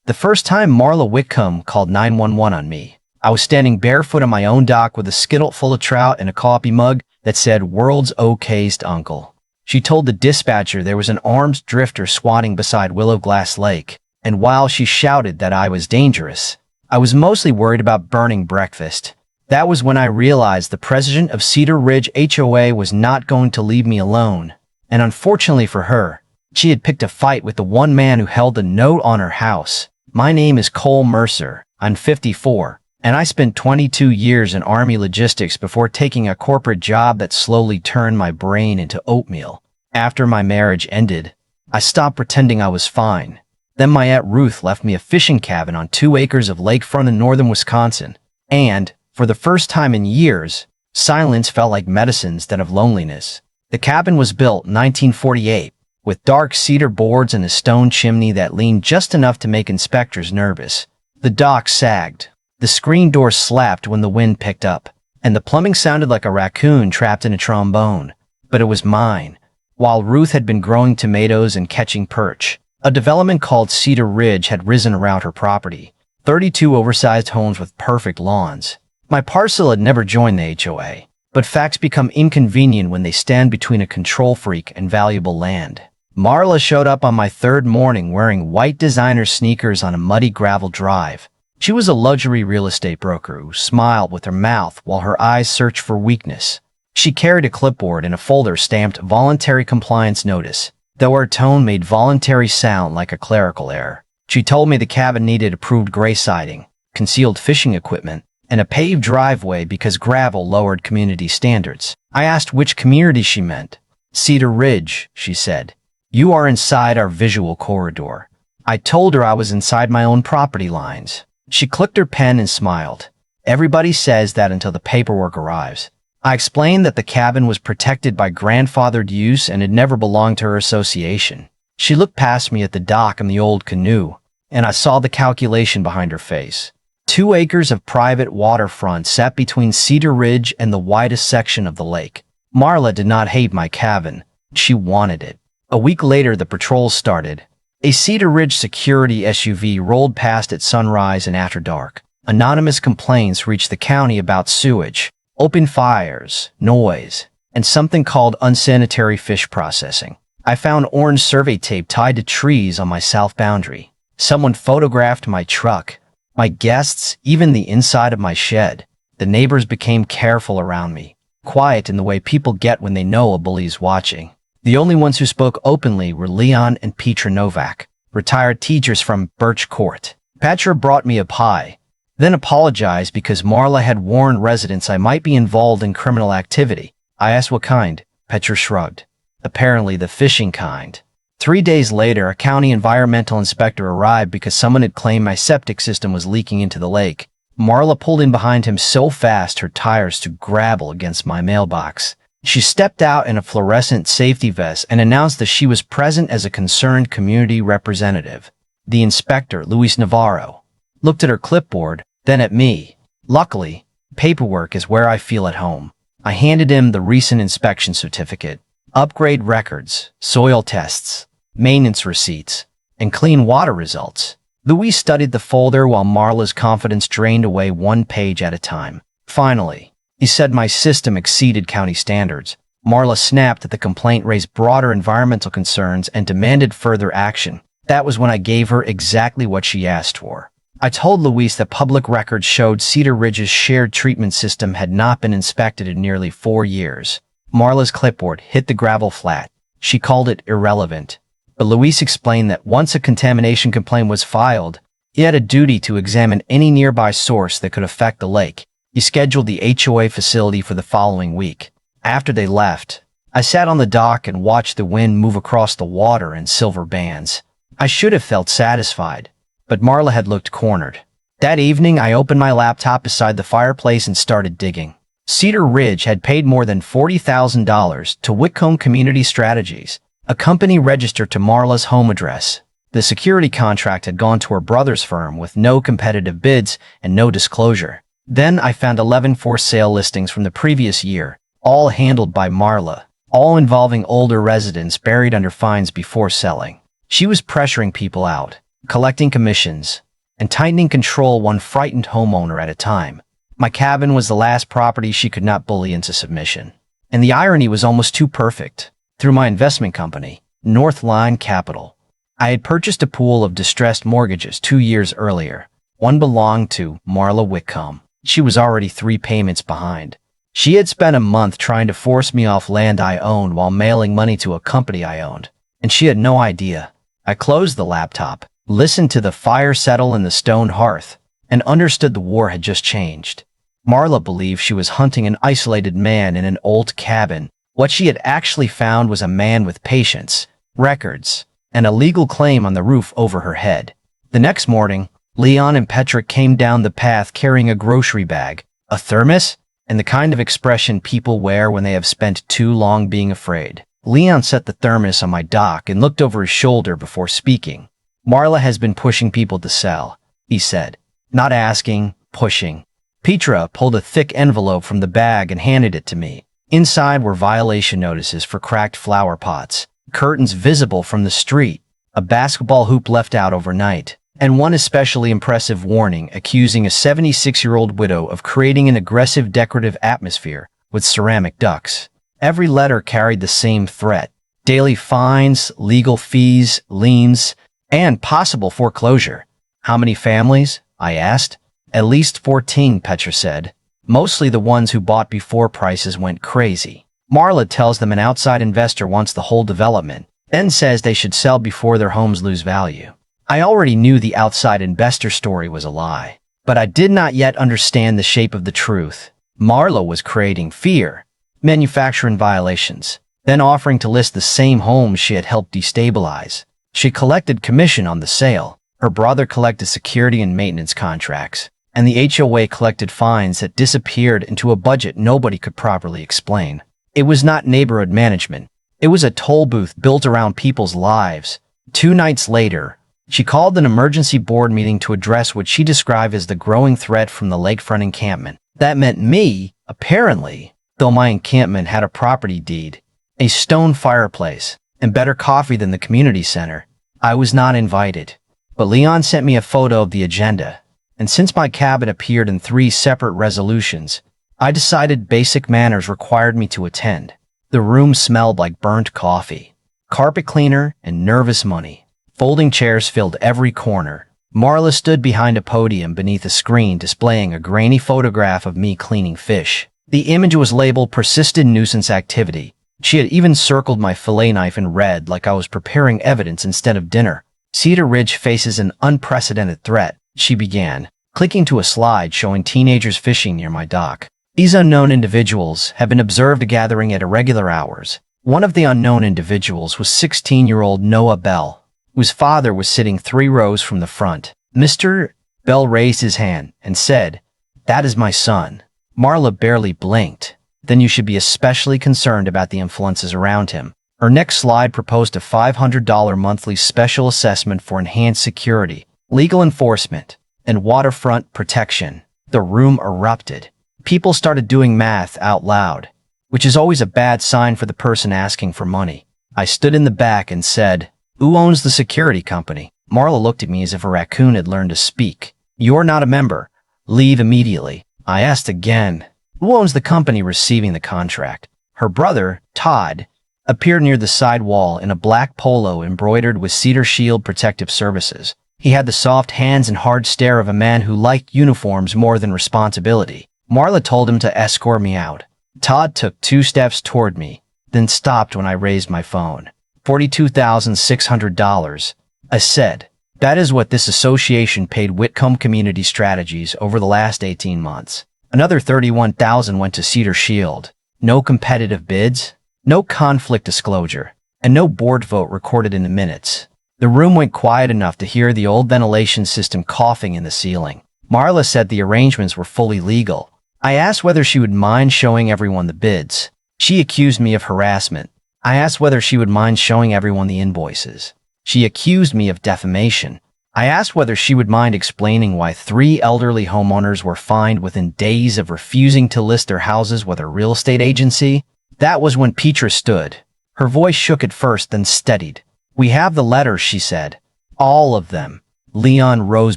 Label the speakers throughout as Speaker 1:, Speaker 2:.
Speaker 1: The first time Marla Whitcomb called 911 on me, I was standing barefoot on my own dock with a skittle full of trout and a coffee mug that said, "World's okayest uncle." She told the dispatcher there was an armed drifter squatting beside Willow Glass Lake, and while she shouted that I was dangerous, I was mostly worried about burning breakfast. That was when I realized the president of Cedar Ridge HOA was not going to leave me alone, and unfortunately for her, she had picked a fight with the one man who held a note on her house. "My name is Cole Mercer. I'm 54, and I spent 22 years in Army logistics before taking a corporate job that slowly turned my brain into oatmeal. After my marriage ended, I stopped pretending I was fine. Then my Aunt Ruth left me a fishing cabin on 2 acres of lakefront in northern Wisconsin, and, for the first time in years, silence felt like medicine instead of loneliness. The cabin was built in 1948, with dark cedar boards and a stone chimney that leaned just enough to make inspectors nervous. The dock sagged, the screen door slapped when the wind picked up, and the plumbing sounded like a raccoon trapped in a trombone. But it was mine. While Ruth had been growing tomatoes and catching perch, a development called Cedar Ridge had risen around her property, 32 oversized homes with perfect lawns. My parcel had never joined the HOA, but facts become inconvenient when they stand between a control freak and valuable land. Marla showed up on my 3rd morning wearing white designer sneakers on a muddy gravel drive. She was a luxury real estate broker who smiled with her mouth while her eyes searched for weakness. She carried a clipboard and a folder stamped "Voluntary Compliance Notice," though her tone made voluntary sound like a clerical error. She told me the cabin needed approved gray siding, concealed fishing equipment, and a paved driveway because gravel lowered community standards. I asked which community she meant. "Cedar Ridge," she said. "You are inside our visual corridor." I told her I was inside my own property lines. She clicked her pen and smiled. "Everybody says that until the paperwork arrives." I explained that the cabin was protected by grandfathered use and had never belonged to her association. She looked past me at the dock and the old canoe, and I saw the calculation behind her face. 2 acres of private waterfront sat between Cedar Ridge and the widest section of the lake. Marla did not hate my cabin. She wanted it. A week later, the patrol started. A Cedar Ridge security SUV rolled past at sunrise and after dark. Anonymous complaints reached the county about sewage, open fires, noise, and something called unsanitary fish processing. I found orange survey tape tied to trees on my south boundary. Someone photographed my truck, my guests, even the inside of my shed. The neighbors became careful around me, quiet in the way people get when they know a bully's watching. The only ones who spoke openly were Leon and Petra Novak, retired teachers from Birch Court. Petra brought me a pie, then apologized because Marla had warned residents I might be involved in criminal activity. I asked what kind. Petra shrugged. Apparently the fishing kind. 3 days later, a county environmental inspector arrived because someone had claimed my septic system was leaking into the lake. Marla pulled in behind him so fast her tires stood gravel against my mailbox. She stepped out in a fluorescent safety vest and announced that she was present as a concerned community representative. The inspector, Luis Navarro, looked at her clipboard, then at me. Luckily, paperwork is where I feel at home. I handed him the recent inspection certificate, upgrade records, soil tests, maintenance receipts, and clean water results. Luis studied the folder while Marla's confidence drained away 1 page at a time. Finally, he said my system exceeded county standards. Marla snapped that the complaint raised broader environmental concerns and demanded further action. That was when I gave her exactly what she asked for. I told Luis that public records showed Cedar Ridge's shared treatment system had not been inspected in nearly 4 years. Marla's clipboard hit the gravel flat. She called it irrelevant. But Luis explained that once a contamination complaint was filed, he had a duty to examine any nearby source that could affect the lake. He scheduled the HOA facility for the following week. After they left, I sat on the dock and watched the wind move across the water in silver bands. I should have felt satisfied, but Marla had looked cornered. That evening, I opened my laptop beside the fireplace and started digging. Cedar Ridge had paid more than $40,000 to Whitcomb Community Strategies, a company registered to Marla's home address. The security contract had gone to her brother's firm with no competitive bids and no disclosure. Then I found 11 for-sale listings from the previous year, all handled by Marla, all involving older residents buried under fines before selling. She was pressuring people out, collecting commissions, and tightening control one frightened homeowner at a time. My cabin was the last property she could not bully into submission. And the irony was almost too perfect. Through my investment company, Northline Capital, I had purchased a pool of distressed mortgages 2 years earlier. One belonged to Marla Whitcomb. She was already 3 payments behind. She had spent a month trying to force me off land I owned while mailing money to a company I owned, and she had no idea. I closed the laptop, listened to the fire settle in the stone hearth, and understood the war had just changed. Marla believed she was hunting an isolated man in an old cabin. What she had actually found was a man with patience, records, and a legal claim on the roof over her head. The next morning, Leon and Petra came down the path carrying a grocery bag, a thermos, and the kind of expression people wear when they have spent too long being afraid. Leon set the thermos on my dock and looked over his shoulder before speaking. Marla has been pushing people to sell, he said. Not asking, pushing. Petra pulled a thick envelope from the bag and handed it to me. Inside were violation notices for cracked flower pots, curtains visible from the street, a basketball hoop left out overnight, and one especially impressive warning accusing a 76-year-old widow of creating an aggressive decorative atmosphere with ceramic ducks. Every letter carried the same threat: daily fines, legal fees, liens, and possible foreclosure. How many families? I asked. At least 14, Petra said. Mostly the ones who bought before prices went crazy. Marla tells them an outside investor wants the whole development, then says they should sell before their homes lose value. I already knew the outside investor story was a lie, but I did not yet understand the shape of the truth. Marla was creating fear, manufacturing violations, then offering to list the same homes she had helped destabilize. She collected commission on the sale. Her brother collected security and maintenance contracts, and the HOA collected fines that disappeared into a budget nobody could properly explain. It was not neighborhood management. It was a toll booth built around people's lives. 2 nights later, she called an emergency board meeting to address what she described as the growing threat from the lakefront encampment. That meant me, apparently, though my encampment had a property deed, a stone fireplace, and better coffee than the community center. I was not invited. But Leon sent me a photo of the agenda, and since my cabin appeared in 3 separate resolutions, I decided basic manners required me to attend. The room smelled like burnt coffee, carpet cleaner, and nervous money. Folding chairs filled every corner. Marla stood behind a podium beneath a screen displaying a grainy photograph of me cleaning fish. The image was labeled persistent nuisance activity. She had even circled my fillet knife in red like I was preparing evidence instead of dinner. Cedar Ridge faces an unprecedented threat, she began, clicking to a slide showing teenagers fishing near my dock. These unknown individuals have been observed gathering at irregular hours. One of the unknown individuals was 16-year-old Noah Bell, whose father was sitting 3 rows from the front. Mr. Bell raised his hand and said, "That is my son." Marla barely blinked. Then you should be especially concerned about the influences around him. Her next slide proposed a $500 monthly special assessment for enhanced security, legal enforcement, and waterfront protection. The room erupted. People started doing math out loud, which is always a bad sign for the person asking for money. I stood in the back and said, "Who owns the security company?" Marla looked at me as if a raccoon had learned to speak. "You're not a member. Leave immediately." I asked again, "Who owns the company receiving the contract?" Her brother, Todd, appeared near the side wall in a black polo embroidered with Cedar Shield Protective Services. He had the soft hands and hard stare of a man who liked uniforms more than responsibility. Marla told him to escort me out. Todd took 2 steps toward me, then stopped when I raised my phone. $42,600. I said, "That is what this association paid Whitcomb Community Strategies over the last 18 months. Another $31,000 went to Cedar Shield. No competitive bids, no conflict disclosure, and no board vote recorded in the minutes." The room went quiet enough to hear the old ventilation system coughing in the ceiling. Marla said the arrangements were fully legal. I asked whether she would mind showing everyone the bids. She accused me of harassment. I asked whether she would mind showing everyone the invoices. She accused me of defamation. I asked whether she would mind explaining why 3 elderly homeowners were fined within days of refusing to list their houses with a real estate agency. That was when Petra stood. Her voice shook at first, then steadied. "We have the letters," she said. "All of them. Leon rose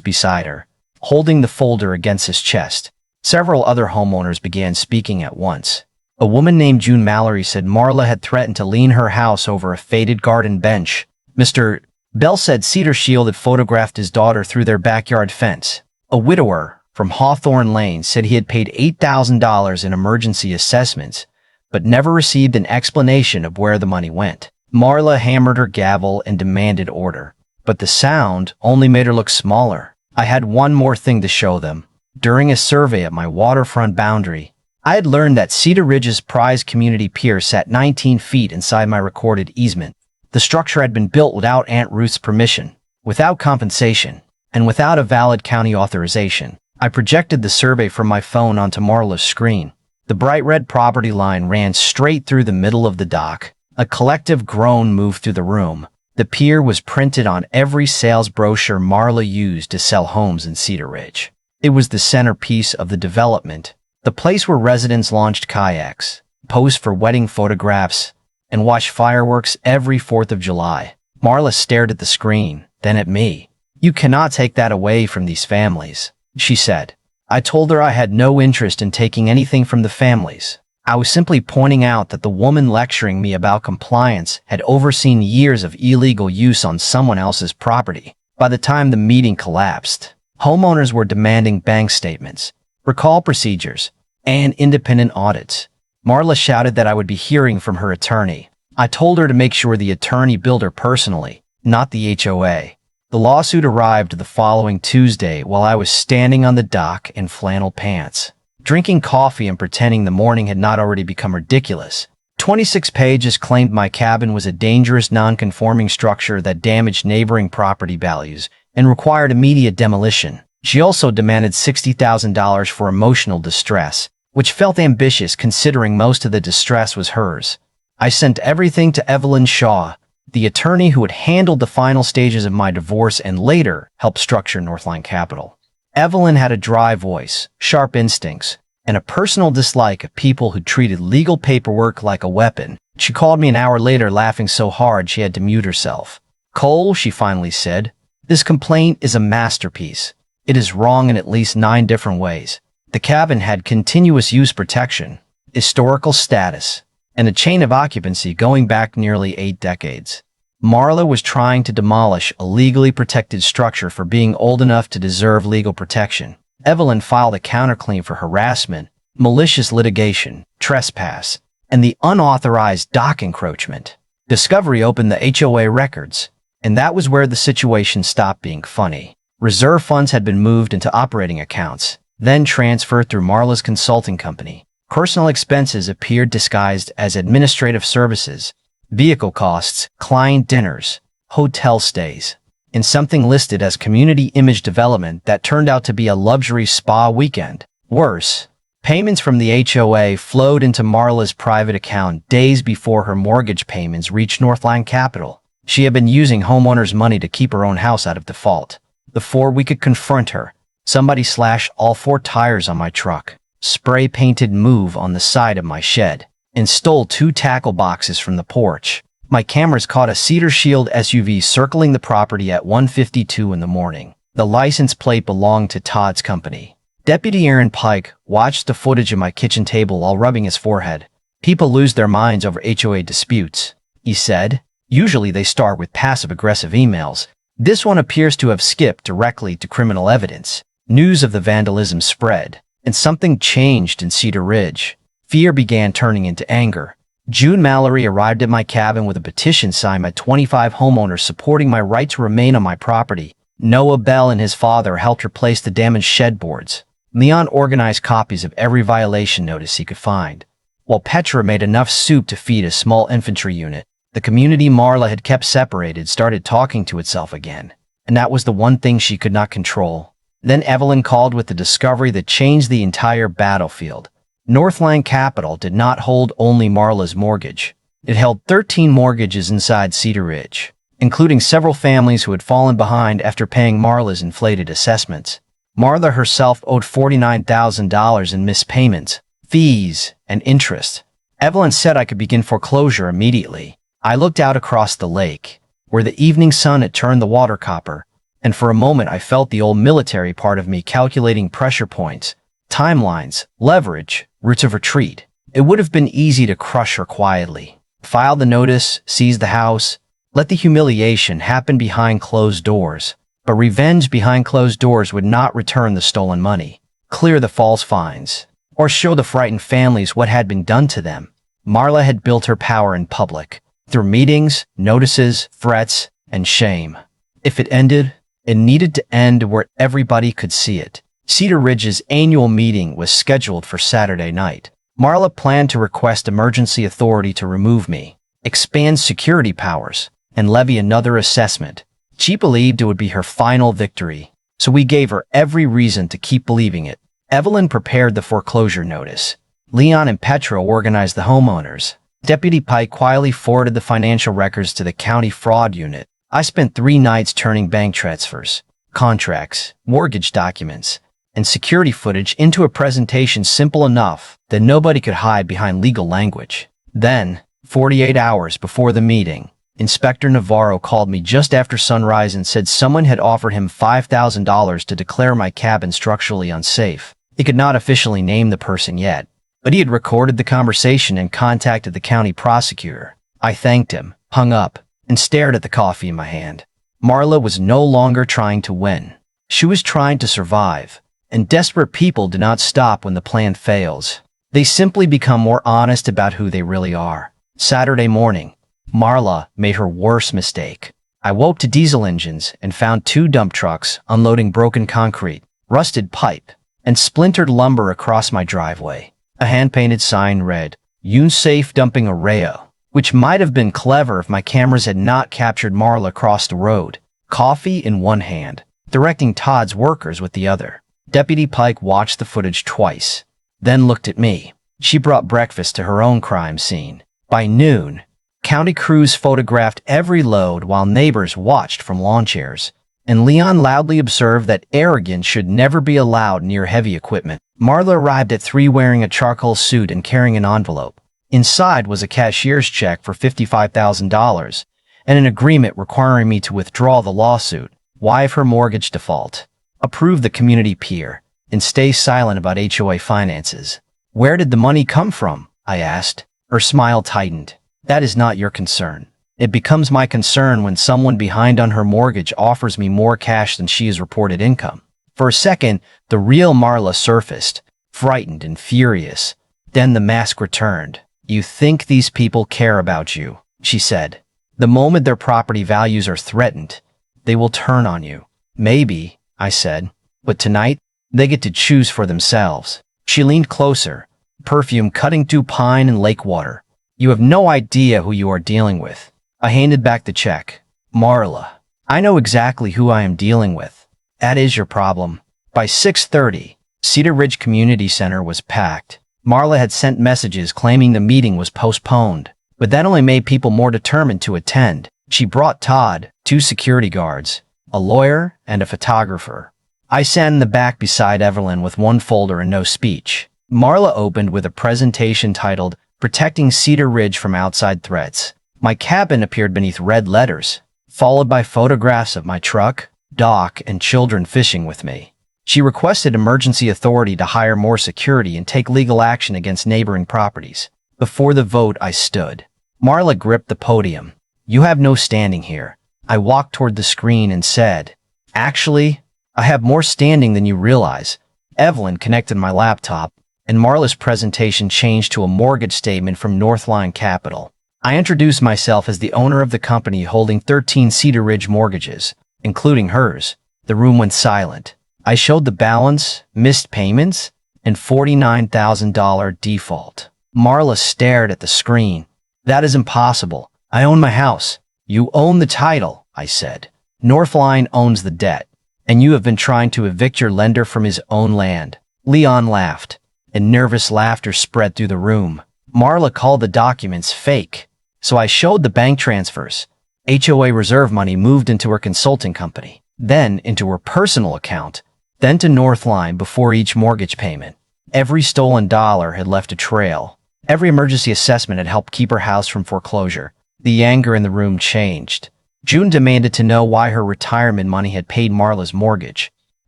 Speaker 1: beside her, holding the folder against his chest. Several other homeowners began speaking at once. A woman named June Mallory said Marla had threatened to lean her house over a faded garden bench. Mr. Bell said Cedar Shield had photographed his daughter through their backyard fence. A widower from Hawthorne Lane said he had paid $8,000 in emergency assessments, but never received an explanation of where the money went. Marla hammered her gavel and demanded order, but the sound only made her look smaller. I had one more thing to show them. During a survey at my waterfront boundary, I had learned that Cedar Ridge's prized community pier sat 19 feet inside my recorded easement. The structure had been built without Aunt Ruth's permission, without compensation, and without a valid county authorization. I projected the survey from my phone onto Marla's screen. The bright red property line ran straight through the middle of the dock. A collective groan moved through the room. The pier was printed on every sales brochure Marla used to sell homes in Cedar Ridge. It was the centerpiece of the development, the place where residents launched kayaks, posed for wedding photographs, and watched fireworks every 4th of July. Marla stared at the screen, then at me. "You cannot take that away from these families," she said. I told her I had no interest in taking anything from the families. I was simply pointing out that the woman lecturing me about compliance had overseen years of illegal use on someone else's property. By the time the meeting collapsed, homeowners were demanding bank statements, recall procedures, and independent audits. Marla shouted that I would be hearing from her attorney. I told her to make sure the attorney billed her personally, not the HOA. The lawsuit arrived the following Tuesday while I was standing on the dock in flannel pants, drinking coffee and pretending the morning had not already become ridiculous. 26 pages claimed my cabin was a dangerous non-conforming structure that damaged neighboring property values and required immediate demolition. She also demanded $60,000 for emotional distress, which felt ambitious considering most of the distress was hers. I sent everything to Evelyn Shaw, the attorney who had handled the final stages of my divorce and later helped structure Northline Capital. Evelyn had a dry voice, sharp instincts, and a personal dislike of people who treated legal paperwork like a weapon. She called me an hour later laughing so hard she had to mute herself. "Cole," she finally said, "this complaint is a masterpiece. It is wrong in at least 9 different ways. The cabin had continuous use protection, historical status, and a chain of occupancy going back nearly 8 decades. Marla was trying to demolish a legally protected structure for being old enough to deserve legal protection. Evelyn filed a counterclaim for harassment, malicious litigation, trespass, and the unauthorized dock encroachment. Discovery opened the HOA records, and that was where the situation stopped being funny. Reserve funds had been moved into operating accounts, then transferred through Marla's consulting company. Personal expenses appeared disguised as administrative services, vehicle costs, client dinners, hotel stays, and something listed as community image development that turned out to be a luxury spa weekend. Worse, payments from the HOA flowed into Marla's private account days before her mortgage payments reached Northline Capital. She had been using homeowners' money to keep her own house out of default. Before we could confront her, somebody slashed all 4 tires on my truck, spray-painted "Move" on the side of my shed, and stole 2 tackle boxes from the porch. My cameras caught a Cedar Shield SUV circling the property at 1:52 in the morning. The license plate belonged to Todd's company. Deputy Aaron Pike watched the footage of my kitchen table while rubbing his forehead. "People lose their minds over HOA disputes," he said. "Usually they start with passive-aggressive emails. This one appears to have skipped directly to criminal evidence." News of the vandalism spread, and something changed in Cedar Ridge. Fear began turning into anger. June Mallory arrived at my cabin with a petition signed by 25 homeowners supporting my right to remain on my property. Noah Bell and his father helped replace the damaged shed boards. Leon organized copies of every violation notice he could find, while Petra made enough soup to feed a small infantry unit. The community Marla had kept separated started talking to itself again, and that was the one thing she could not control. Then Evelyn called with the discovery that changed the entire battlefield. Northline Capital did not hold only Marla's mortgage. It held 13 mortgages inside Cedar Ridge, including several families who had fallen behind after paying Marla's inflated assessments. Marla herself owed $49,000 in missed payments, fees, and interest. Evelyn said I could begin foreclosure immediately. I looked out across the lake, where the evening sun had turned the water copper. and for a moment I felt the old military part of me calculating pressure points, timelines, leverage, routes of retreat. It would have been easy to crush her quietly. File the notice, seize the house, let the humiliation happen behind closed doors. But revenge behind closed doors would not return the stolen money, clear the false fines, or show the frightened families what had been done to them. Marla had built her power in public, through meetings, notices, threats, and shame. If it ended, it needed to end where everybody could see it. Cedar Ridge's annual meeting was scheduled for Saturday night. Marla planned to request emergency authority to remove me, expand security powers, and levy another assessment. She believed it would be her final victory, so we gave her every reason to keep believing it. Evelyn prepared the foreclosure notice. Leon and Petra organized the homeowners. Deputy Pike quietly forwarded the financial records to the county fraud unit. I spent 3 nights turning bank transfers, contracts, mortgage documents, and security footage into a presentation simple enough that nobody could hide behind legal language. Then, 48 hours before the meeting, Inspector Navarro called me just after sunrise and said someone had offered him $5,000 to declare my cabin structurally unsafe. He could not officially name the person yet, but he had recorded the conversation and contacted the county prosecutor. I thanked him, hung up, and stared at the coffee in my hand. Marla was no longer trying to win. She was trying to survive, and desperate people do not stop when the plan fails. They simply become more honest about who they really are. Saturday morning, Marla made her worst mistake. I woke to diesel engines and found 2 dump trucks unloading broken concrete, rusted pipe, and splintered lumber across my driveway. A hand-painted sign read, "Unsafe dumping Arreo," which might have been clever if my cameras had not captured Marla across the road, coffee in one hand, directing Todd's workers with the other. Deputy Pike watched the footage twice, then looked at me. She brought breakfast to her own crime scene. By noon, county crews photographed every load while neighbors watched from lawn chairs, and Leon loudly observed that arrogance should never be allowed near heavy equipment. Marla arrived at 3 wearing a charcoal suit and carrying an envelope. Inside was a cashier's check for $55,000 and an agreement requiring me to withdraw the lawsuit, waive her mortgage default, approve the community pier, and stay silent about HOA finances. "Where did the money come from?" I asked. Her smile tightened. "That is not your concern. It becomes my concern when someone behind on her mortgage offers me more cash than she has reported income." For a second, the real Marla surfaced, frightened and furious. Then the mask returned. "You think these people care about you," she said. "The moment their property values are threatened, they will turn on you." "Maybe," I said, "but tonight, they get to choose for themselves." She leaned closer, perfume cutting through pine and lake water. "You have no idea who you are dealing with." I handed back the check. "Marla, I know exactly who I am dealing with. That is your problem." By 6:30, Cedar Ridge Community Center was packed. Marla had sent messages claiming the meeting was postponed, but that only made people more determined to attend. She brought Todd, 2 security guards, a lawyer, and a photographer. I sat in the back beside Evelyn with 1 folder and no speech. Marla opened with a presentation titled, "Protecting Cedar Ridge from Outside Threats." My cabin appeared beneath red letters, followed by photographs of my truck, dock, and children fishing with me. She requested emergency authority to hire more security and take legal action against neighboring properties. Before the vote, I stood. Marla gripped the podium. "You have no standing here." I walked toward the screen and said, "Actually, I have more standing than you realize." Evelyn connected my laptop, and Marla's presentation changed to a mortgage statement from Northline Capital. I introduced myself as the owner of the company holding 13 Cedar Ridge mortgages, including hers. The room went silent. I showed the balance, missed payments, and $49,000 default. Marla stared at the screen. "That is impossible. I own my house." "You own the title," I said. "Northline owns the debt, and you have been trying to evict your lender from his own land." Leon laughed, and nervous laughter spread through the room. Marla called the documents fake, so I showed the bank transfers. HOA reserve money moved into her consulting company, then into her personal account, then to Northline before each mortgage payment. Every stolen dollar had left a trail. Every emergency assessment had helped keep her house from foreclosure. The anger in the room changed. June demanded to know why her retirement money had paid Marla's mortgage.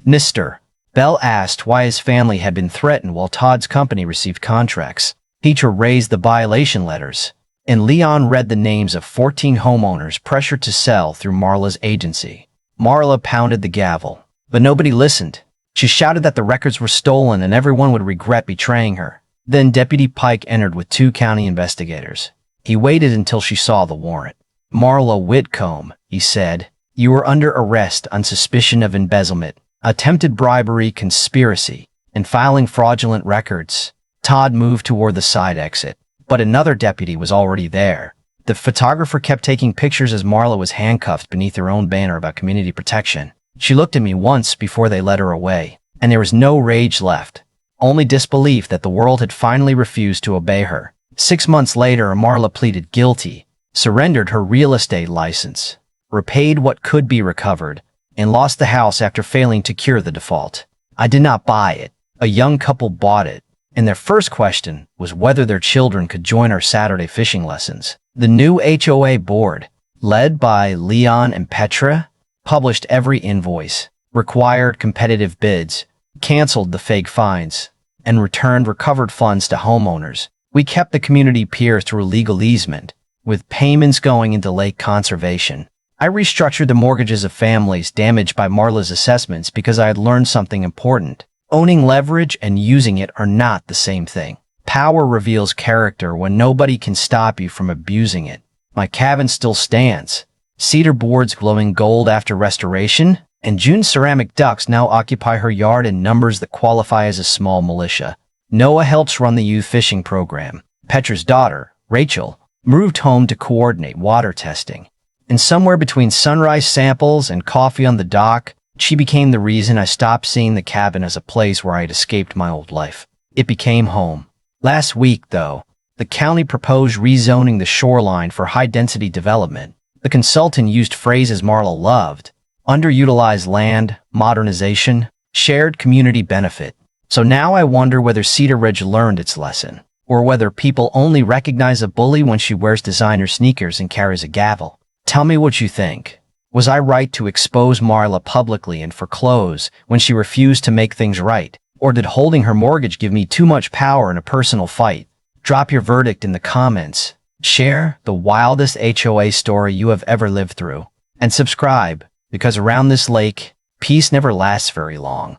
Speaker 1: Mr. Bell asked why his family had been threatened while Todd's company received contracts. Teacher raised the violation letters, and Leon read the names of 14 homeowners pressured to sell through Marla's agency. Marla pounded the gavel, but nobody listened. She shouted that the records were stolen and everyone would regret betraying her. Then Deputy Pike entered with 2 county investigators. He waited until she saw the warrant. "Marla Whitcomb," he said, "you are under arrest on suspicion of embezzlement, attempted bribery, conspiracy, and filing fraudulent records." Todd moved toward the side exit, but another deputy was already there. The photographer kept taking pictures as Marla was handcuffed beneath her own banner about community protection. She looked at me once before they led her away, and there was no rage left, only disbelief that the world had finally refused to obey her. 6 months later, Marla pleaded guilty, surrendered her real estate license, repaid what could be recovered, and lost the house after failing to cure the default. I did not buy it. A young couple bought it, and their first question was whether their children could join our Saturday fishing lessons. The new HOA board, led by Leon and Petra, published every invoice, required competitive bids, canceled the fake fines, and returned recovered funds to homeowners. We kept the community pier through legal easement, with payments going into lake conservation. I restructured the mortgages of families damaged by Marla's assessments because I had learned something important. Owning leverage and using it are not the same thing. Power reveals character when nobody can stop you from abusing it. My cabin still stands. Cedar boards glowing gold after restoration, and June's ceramic ducks now occupy her yard in numbers that qualify as a small militia. Noah helps run the youth fishing program. Petra's daughter, Rachel, moved home to coordinate water testing. And somewhere between sunrise samples and coffee on the dock, she became the reason I stopped seeing the cabin as a place where I had escaped my old life. It became home. Last week, though, the county proposed rezoning the shoreline for high-density development. The consultant used phrases Marla loved: underutilized land, modernization, shared community benefit. So now I wonder whether Cedar Ridge learned its lesson, or whether people only recognize a bully when she wears designer sneakers and carries a gavel. Tell me what you think. Was I right to expose Marla publicly and foreclose when she refused to make things right? Or did holding her mortgage give me too much power in a personal fight? Drop your verdict in the comments. Share the wildest HOA story you have ever lived through. And subscribe, because around this lake, peace never lasts very long.